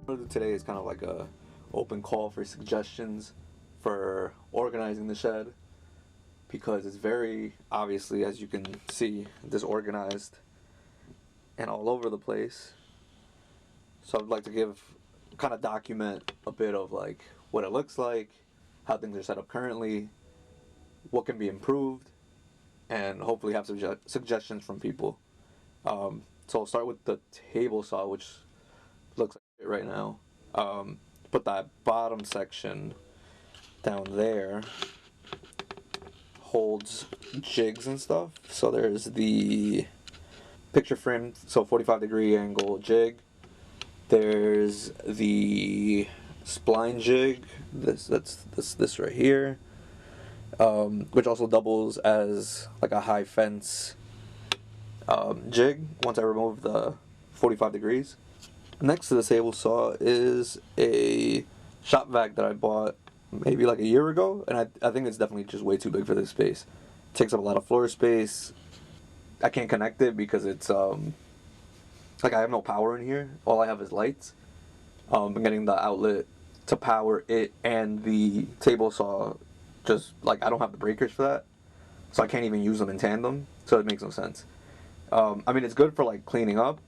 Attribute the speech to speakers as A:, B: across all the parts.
A: Today is kind of like a open call for suggestions for organizing the shed because it's very obviously, as you can see, disorganized and all over the place. So I'd like to kind of document a bit of like what it looks like, how things are set up currently, what can be improved, and hopefully have suggestions from people. So I'll start with the table saw, which looks like it right now. Put that bottom section down there holds jigs and stuff. So there's the picture frame, so 45-degree angle jig. There's the spline jig. This right here, which also doubles as like a high fence jig. Once I remove the 45 degrees. Next to the table saw is a shop vac that I bought maybe like a year ago, and I think it's definitely just way too big for this space. It takes up a lot of floor space. I can't connect it because it's like I have no power in here. All I have is lights. I'm getting the outlet to power it and the table saw. Just like I don't have the breakers for that, so I can't even use them in tandem. So it makes no sense. I mean, it's good for like cleaning up,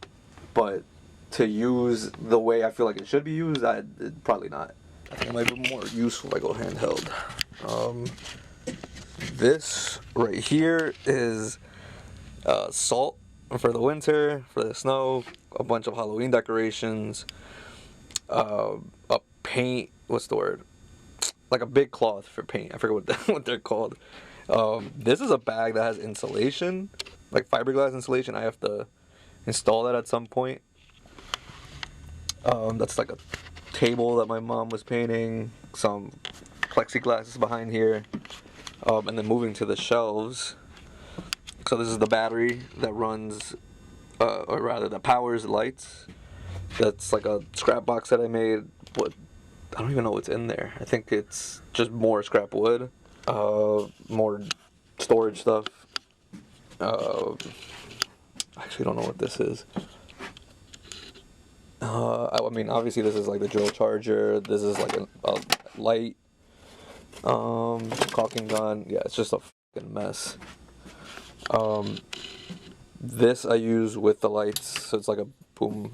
A: but to use the way I feel like it should be used, probably not. I think it might be more useful if I go handheld. This right here is salt for the winter, for the snow, a bunch of Halloween decorations, a paint, what's the word? Like a big cloth for paint. I forget what they're called. This is a bag that has insulation, like fiberglass insulation. I have to install that at some point. That's like a table that my mom was painting, some plexiglass behind here, and then moving to the shelves. So this is the battery that runs, or rather that powers the lights. That's like a scrap box that I made. I don't even know what's in there. I think it's just more scrap wood, more storage stuff. I actually don't know what this is. I mean, obviously this is like the drill charger. This is like a light, caulking gun. Yeah, it's just a fucking mess. This I use with the lights, so it's like a boom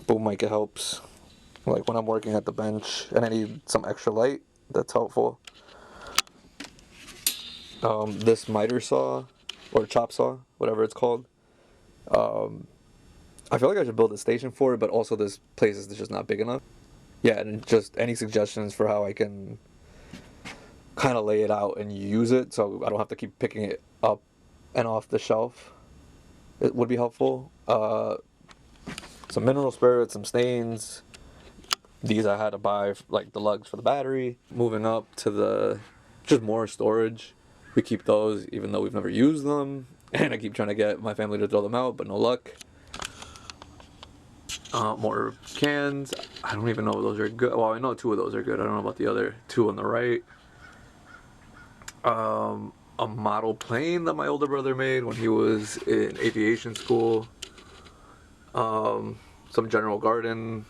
A: mic. It helps, like when I'm working at the bench and I need some extra light. That's helpful. This miter saw or chop saw, whatever it's called. I feel like I should build a station for it, but also this place is just not big enough. Yeah, and just any suggestions for how I can kind of lay it out and use it so I don't have to keep picking it up and off the shelf. It would be helpful. Some mineral spirits, some stains. These I had to buy, like the lugs for the battery. Moving up to the just more storage. We keep those even though we've never used them. And I keep trying to get my family to throw them out, but no luck. More cans. I don't even know if those are good. Well, I know 2 of those are good. I don't know about the other 2 on the right. A model plane that my older brother made when he was in aviation school. Some general garden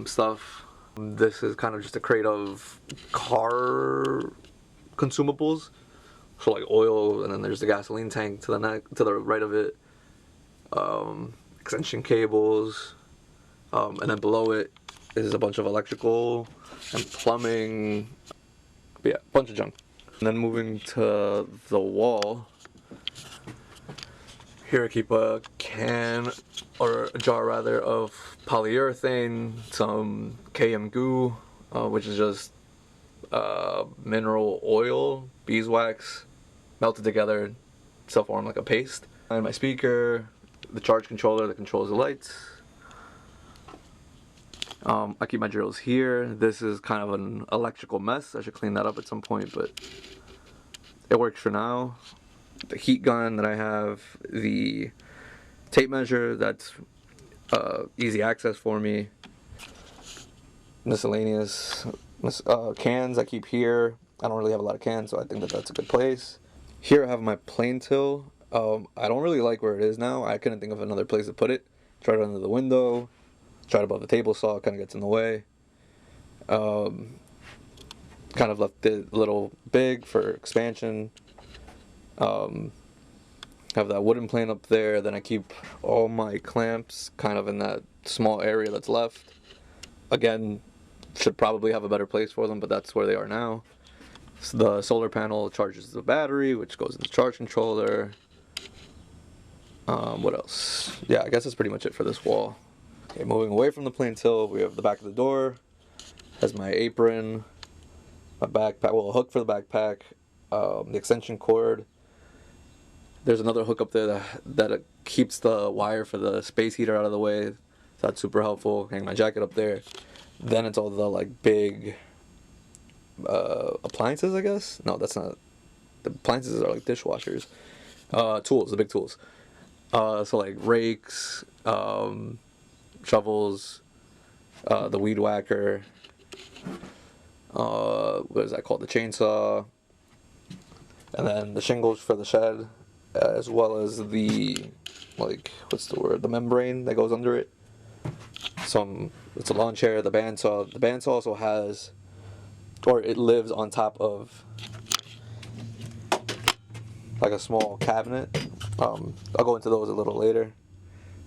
A: stuff. This is kind of just a crate of car consumables. So like oil, and then there's the gasoline tank to the right of it. Extension cables, and then below it is a bunch of electrical and plumbing. But yeah, bunch of junk. And then moving to the wall, here I keep a can, or a jar rather, of polyurethane, some KM goo, which is just mineral oil, beeswax, melted together to form like a paste. And my speaker, the charge controller that controls the lights. I keep my drills here. This is kind of an electrical mess. I should clean that up at some point, but it works for now. The heat gun that I have, the tape measure that's easy access for me. Miscellaneous cans I keep here. I don't really have a lot of cans, so I think that's a good place. Here I have my plane till. I don't really like where it is now. I couldn't think of another place to put it. It's right under the window. It's right above the table saw, kind of gets in the way. Kind of left it a little big for expansion. Have that wooden plane up there. Then I keep all my clamps kind of in that small area that's left. Again, should probably have a better place for them, but that's where they are now. So the solar panel charges the battery, which goes in the charge controller. What else? Yeah, I guess that's pretty much it for this wall. Okay, moving away from the plane till, we have the back of the door. Has my apron, my backpack, well, a hook for the backpack, the extension cord. There's another hook up there that keeps the wire for the space heater out of the way. So that's super helpful. Hang my jacket up there. Then it's all the like big appliances, I guess. No, that's not. The appliances are like dishwashers. Tools, the big tools. So like rakes, shovels, the weed whacker. What is that called? The chainsaw. And then the shingles for the shed, as well as the, like, what's the word? The membrane that goes under it. It's a lawn chair, the bandsaw. The bandsaw also has, or it lives on top of, like a small cabinet. I'll go into those a little later.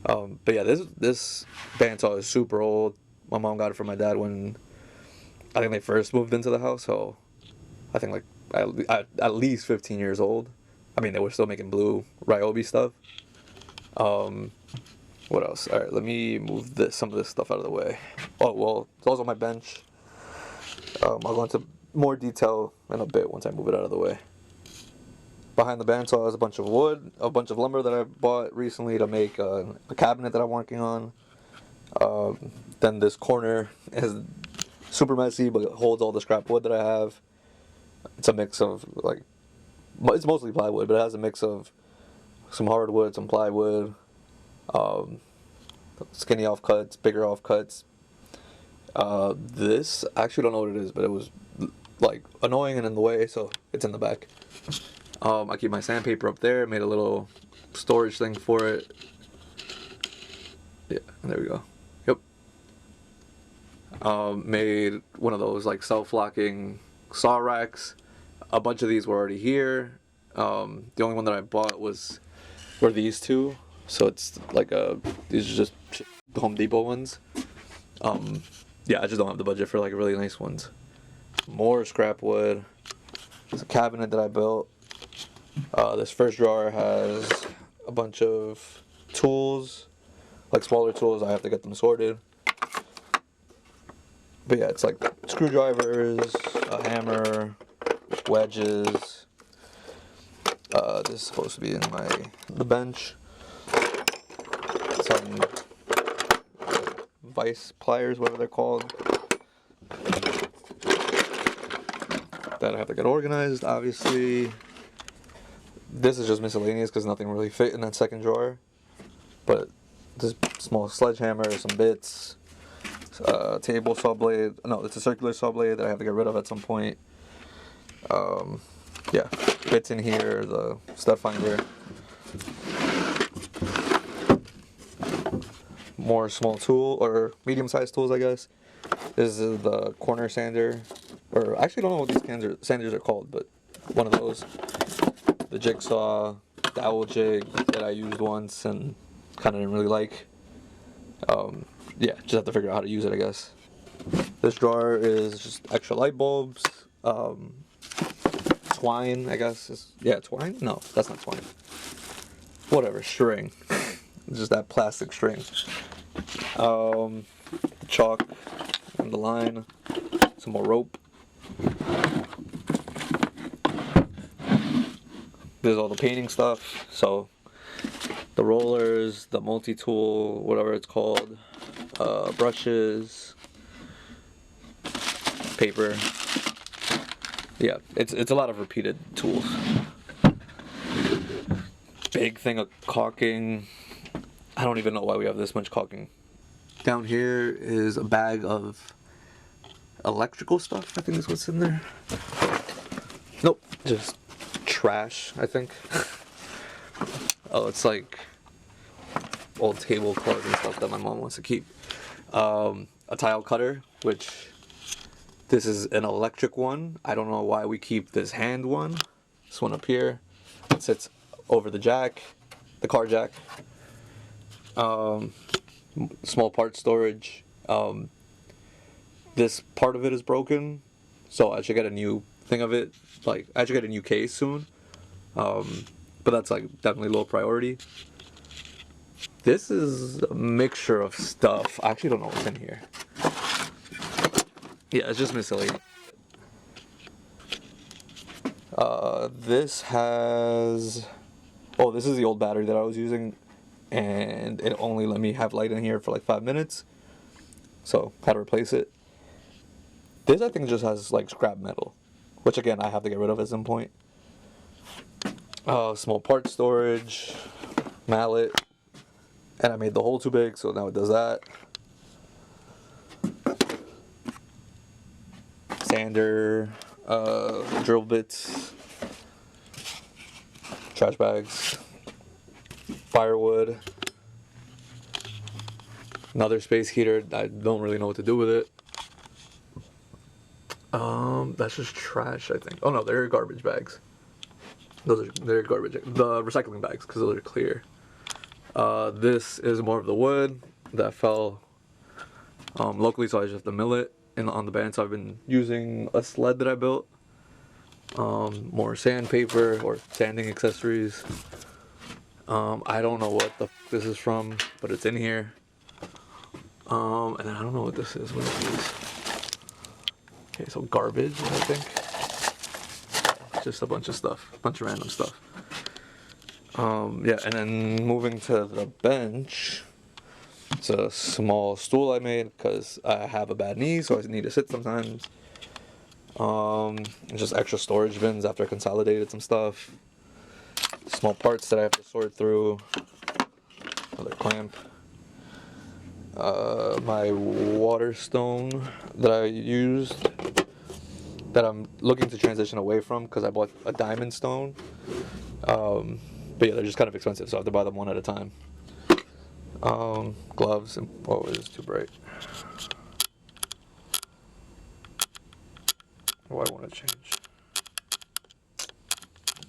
A: But yeah, this bandsaw is super old. My mom got it from my dad when I think they first moved into the house, so I think like at least 15 years old. I mean, they were still making blue Ryobi stuff. What else? All right, let me move some of this stuff out of the way. Oh, well, it's also my bench. I'll go into more detail in a bit once I move it out of the way. Behind the bandsaw is a bunch of wood, a bunch of lumber that I bought recently to make a cabinet that I'm working on. Then this corner is super messy, but it holds all the scrap wood that I have. It's a mix of, like, it's mostly plywood, but it has a mix of some hardwood, some plywood, skinny offcuts, bigger offcuts. This, I actually don't know what it is, but it was like annoying and in the way, so it's in the back. I keep my sandpaper up there, made a little storage thing for it. Yeah, there we go. Yep. Made one of those like self-locking saw racks. A bunch of these were already here. The only one that I bought were these two. So it's like these are just Home Depot ones. Yeah, I just don't have the budget for like really nice ones. More scrap wood. There's a cabinet that I built. This first drawer has a bunch of tools, like smaller tools. I have to get them sorted. But yeah, it's like screwdrivers, a hammer, wedges. This is supposed to be in the bench. Some vice pliers, whatever they're called. That I have to get organized, obviously. This is just miscellaneous because nothing really fit in that second drawer. But this small sledgehammer, some bits, table saw blade. No, it's a circular saw blade that I have to get rid of at some point. Yeah, bits in here, the stud finder. More small tool, or medium-sized tools, I guess. This is the corner sander. Or I actually don't know what these sanders are called, but one of those. The jigsaw, the owl jig that I used once and kind of didn't really like. Yeah, just have to figure out how to use it, I guess. This drawer is just extra light bulbs. Twine, I guess. Yeah, twine? No, that's not twine. Whatever, string. Just that plastic string. Chalk and the line. Some more rope. There's all the painting stuff. So the rollers, the multi-tool, whatever it's called, brushes, paper. Yeah, it's a lot of repeated tools. Big thing of caulking. I don't even know why we have this much caulking. Down here is a bag of electrical stuff. I think is what's in there. Nope, just trash, I think. Oh, it's like old tablecloths and stuff that my mom wants to keep. A tile cutter, which this is an electric one. I don't know why we keep this hand one. This one up here. It sits over the jack, the car jack. Small part storage. This part of it is broken, so I should get a new thing of it. Like, I should get a new case soon. But that's like definitely low priority. This is a mixture of stuff. I actually don't know what's in here. Yeah, it's just miscellaneous. This has... Oh, this is the old battery that I was using, and it only let me have light in here for like 5 minutes. So, had to replace it. This, I think, just has like scrap metal, which again, I have to get rid of at some point. Small part storage, mallet, and I made the hole too big, so now it does that. Sander, drill bits, trash bags, firewood, another space heater. I don't really know what to do with it. That's just trash, I think. Oh no, they're garbage bags. They're garbage. The recycling bags, because those are clear. This is more of the wood that fell locally, so I just have to mill it on the band. So I've been using a sled that I built. More sandpaper or sanding accessories. I don't know what the f this is from, but it's in here. And then I don't know what this is. What is this? Okay, so garbage, I think. Just a bunch of stuff, bunch of random stuff. Yeah, and then moving to the bench. It's a small stool I made because I have a bad knee, so I need to sit sometimes. Just extra storage bins after I consolidated some stuff. Small parts that I have to sort through. Another clamp. My water stone that I used, that I'm looking to transition away from because I bought a diamond stone. But yeah, they're just kind of expensive, so I have to buy them one at a time. Gloves, and oh, it is too bright. Oh, I want to change.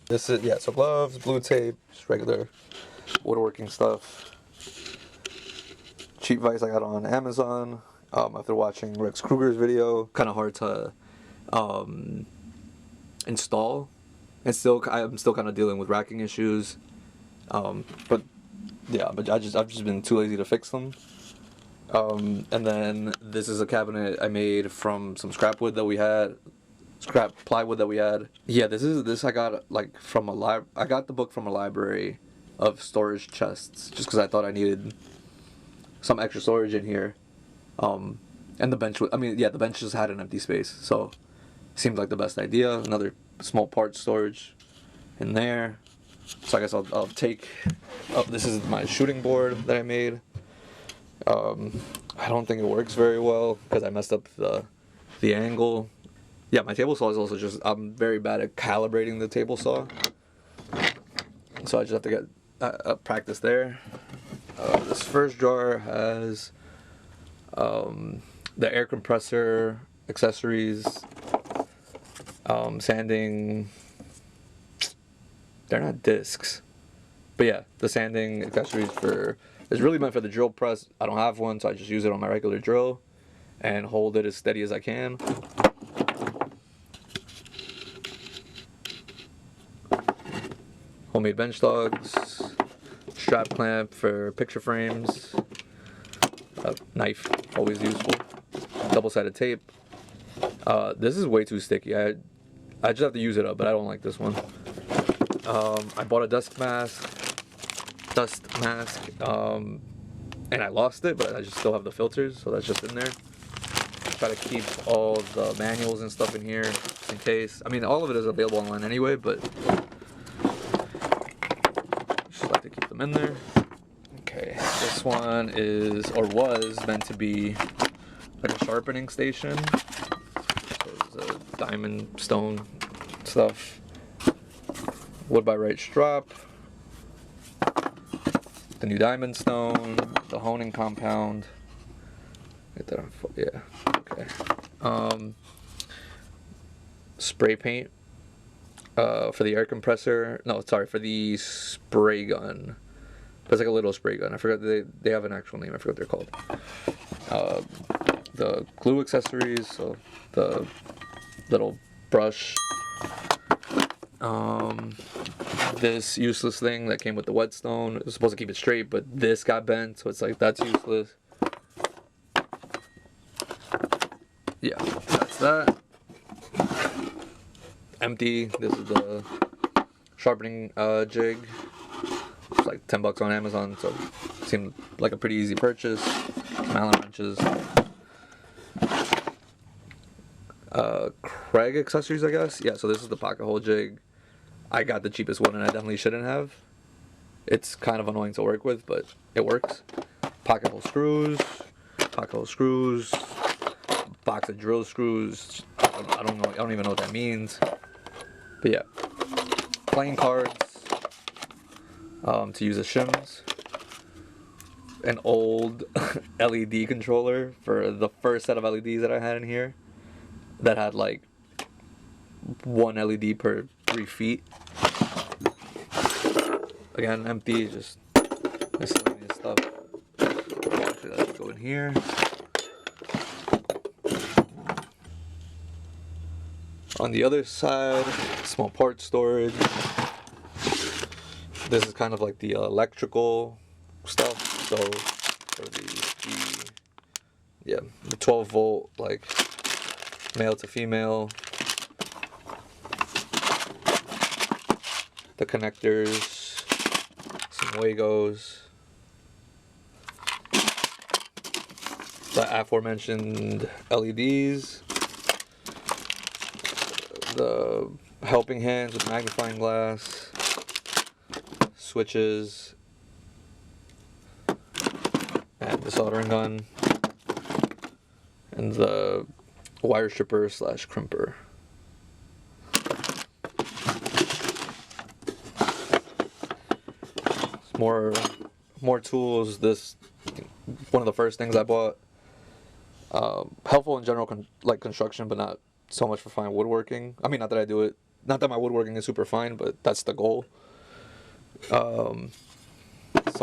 A: This is, yeah, so gloves, blue tape, just regular woodworking stuff. Cheap vise I got on Amazon after watching Rex Kruger's video. Kind of hard to install, and I'm still kind of dealing with racking issues. But yeah, I've just been too lazy to fix them. And then this is a cabinet I made from some scrap wood that we had. Scrap plywood that we had. Yeah, this I got like from I got the book from a library of storage chests, just because I thought I needed some extra storage in here. And the bench, the bench just had an empty space, so it seemed like the best idea. Another small part storage in there. So I guess I'll take. Oh, this is my shooting board that I made. I don't think it works very well because I messed up the angle. Yeah, my table saw is also just, I'm very bad at calibrating the table saw. So I just have to get practice there. This first drawer has the air compressor, accessories, sanding. They're not discs. But yeah, the sanding accessories is really meant for the drill press. I don't have one, so I just use it on my regular drill and hold it as steady as I can. Homemade bench dogs, strap clamp for picture frames, a knife, always useful, double-sided tape. This is way too sticky. I just have to use it up, but I don't like this one. I bought a dust mask, and I lost it, but I just still have the filters, so that's just in there. Try to keep all the manuals and stuff in here, just in case. I mean, all of it is available online anyway, but just like to keep them in there. Okay, this one is, or was, meant to be like a sharpening station. So it's a diamond stone stuff. Wood by right strap. The new diamond stone, the honing compound, Get that on. Yeah. Okay. Spray paint. For the air compressor. No, sorry, for the spray gun. It's like a little spray gun. I forgot they have an actual name. I forgot what they're called. The glue accessories. So the little brush. This useless thing that came with the whetstone. It was supposed to keep it straight, but this got bent, so it's like that's useless. Yeah, that's that. Empty. This is the sharpening jig. It's like $10 on Amazon, so it seemed like a pretty easy purchase. Some Allen wrenches. Craig accessories, I guess. Yeah, so this is the pocket hole jig. I got the cheapest one, and I definitely shouldn't have. It's kind of annoying to work with, but it works. Pocket hole screws, box of drill screws. I don't know. I don't even know what that means. But yeah, playing cards to use as shims. An old LED controller for the first set of LEDs that I had in here. That had like one LED per 3 feet. Again, empty, just miscellaneous stuff. Actually, that should go in here. On the other side, small part storage. This is kind of like the electrical stuff. So for the 12 volt, like male to female. The connectors, some Wagos, the aforementioned LEDs, the helping hands with magnifying glass, switches, and the soldering gun, and the wire stripper / crimper. More tools. This one of the first things I bought. Helpful in general, like construction, but not so much for fine woodworking. I mean, not that I do it. Not that my woodworking is super fine, but that's the goal. Some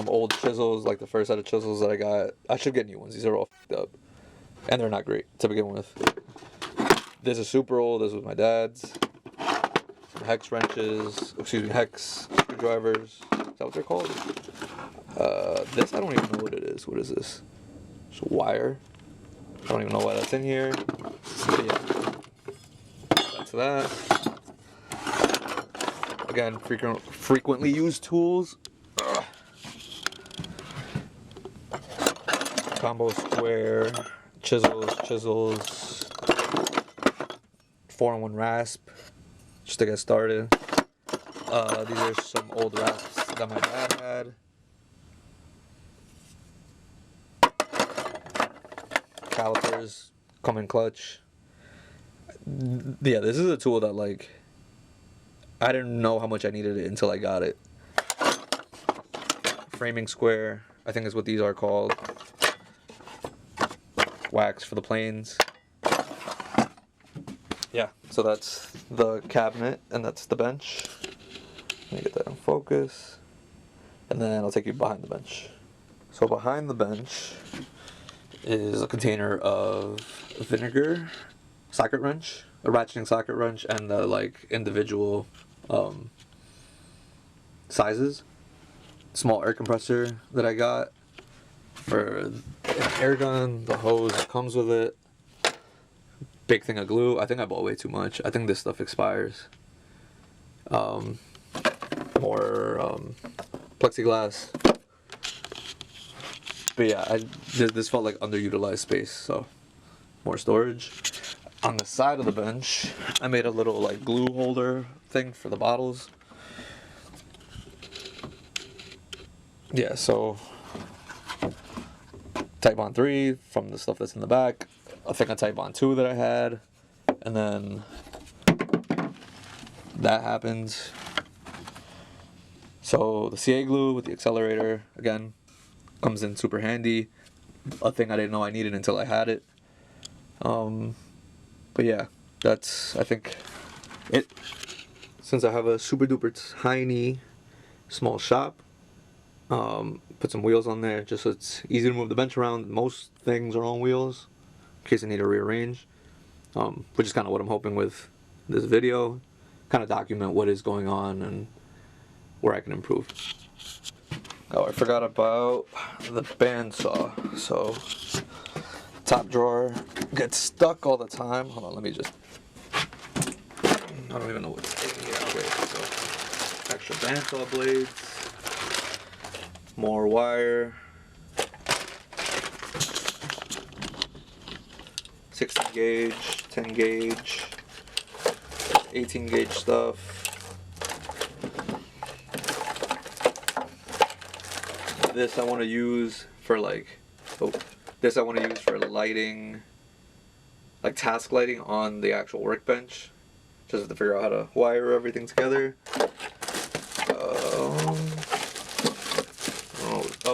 A: old chisels, like the first set of chisels that I got. I should get new ones. These are all f***ed up, and they're not great to begin with. This is super old. This was my dad's. Some hex wrenches. Hex screwdrivers. Is that what they're called? This I don't even know what it is. What is this? It's a wire. I don't even know why that's in here. But yeah. That's that. Again, frequently used tools. Combo square, chisels, 4-in-1 rasp, just to get started. These are some old rasps that my dad had. Calipers come in clutch. Yeah, this is a tool that like I didn't know how much I needed it until I got it. Framing square, I think is what these are called. Wax for the planes. Yeah, so that's the cabinet and that's the bench. Let me get that in focus. And then I'll take you behind the bench. So behind the bench is a container of vinegar, socket wrench, a ratcheting socket wrench, and the like individual sizes. Small air compressor that I got for an air gun, the hose that comes with it. Big thing of glue. I think I bought way too much. I think this stuff expires. More plexiglass. But yeah, this felt like underutilized space, so more storage. On the side of the bench, I made a little like glue holder thing for the bottles. Yeah, so Type-On 3 from the stuff that's in the back. I think a Type-On 2 that I had, and then that happened. So the CA glue with the accelerator, again, comes in super handy. a thing I didn't know I needed until I had it. But yeah, that's, I think, it. Since I have a super duper tiny small shop, put some wheels on there just so it's easy to move the bench around. Most things are on wheels in case I need to rearrange, which is kind of what I'm hoping with this video, kind of document what is going on and where I can improve. Oh, I forgot about the bandsaw. So top drawer gets stuck all the time. Hold on, let me just, I don't even know what's in here. Okay, so extra bandsaw blades, more wire, 16 gauge, 10 gauge, 18 gauge stuff. This I want to use for this I want to use for lighting, like task lighting on the actual workbench. Just have to figure out how to wire everything together.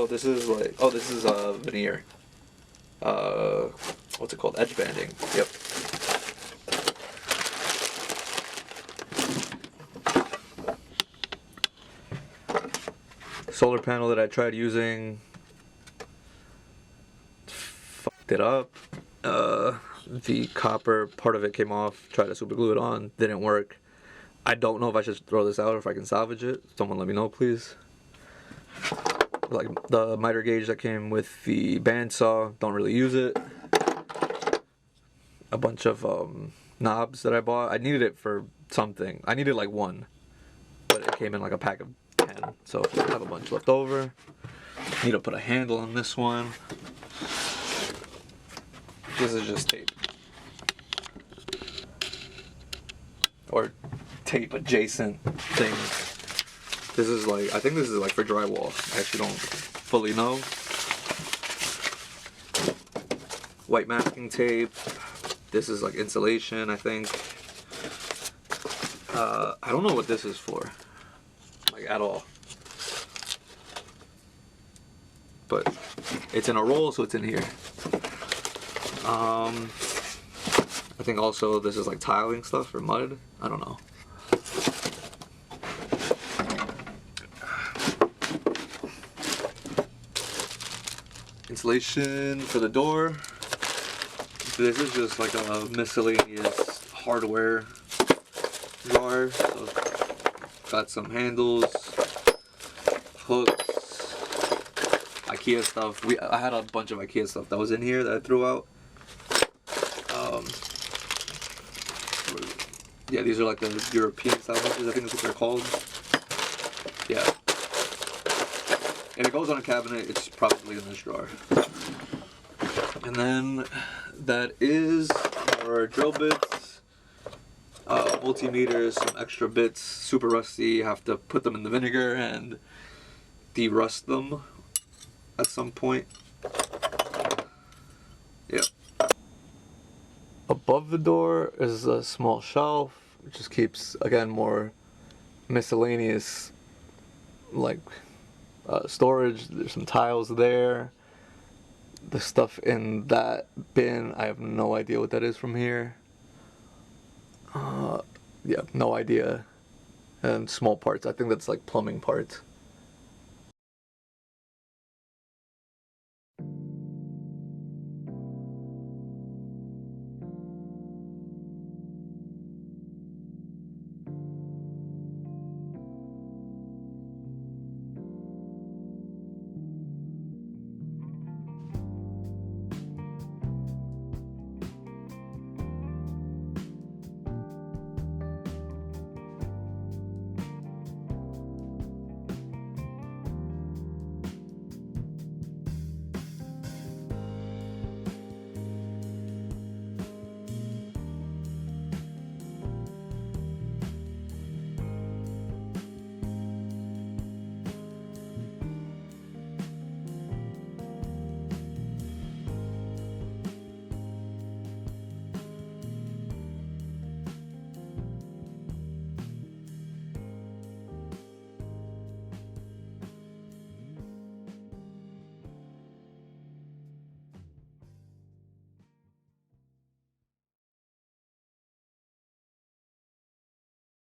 A: This is this is veneer. What's it called? Edge banding. Yep. Solar panel that I tried using, fucked it up. The copper part of it came off. Tried to super glue it on, didn't work. I don't know if I should throw this out or if I can salvage it. Someone let me know, please. Like the miter gauge that came with the bandsaw, don't really use it. A bunch of knobs that I bought. I needed it for something. I needed like one, but it came in like a pack of 10, so I have a bunch left over. Need to put a handle on this one. This is just tape. Or tape adjacent things. This is like, I think this is like for drywall. I actually don't fully know. White masking tape. This is like insulation, I think. I don't know what this is for, like at all. But it's in a roll, so it's in here. I think also this is like tiling stuff or mud. I don't know. Insulation for the door. This is just like a miscellaneous hardware drawer. So got some handles, hooks, IKEA stuff. I had a bunch of IKEA stuff that was in here that I threw out. Yeah, these are like the European style hooks, I think that's what they're called. Yeah. And it goes on a cabinet, it's probably in this drawer. And then that is our drill bits, multimeters, some extra bits, super rusty, have to put them in the vinegar and de-rust them at some point. Yep. Above the door is a small shelf, which just keeps, again, more miscellaneous, like, storage. There's some tiles there. The stuff in that bin, I have no idea what that is from here. Yeah, no idea. And small parts, I think that's like plumbing parts.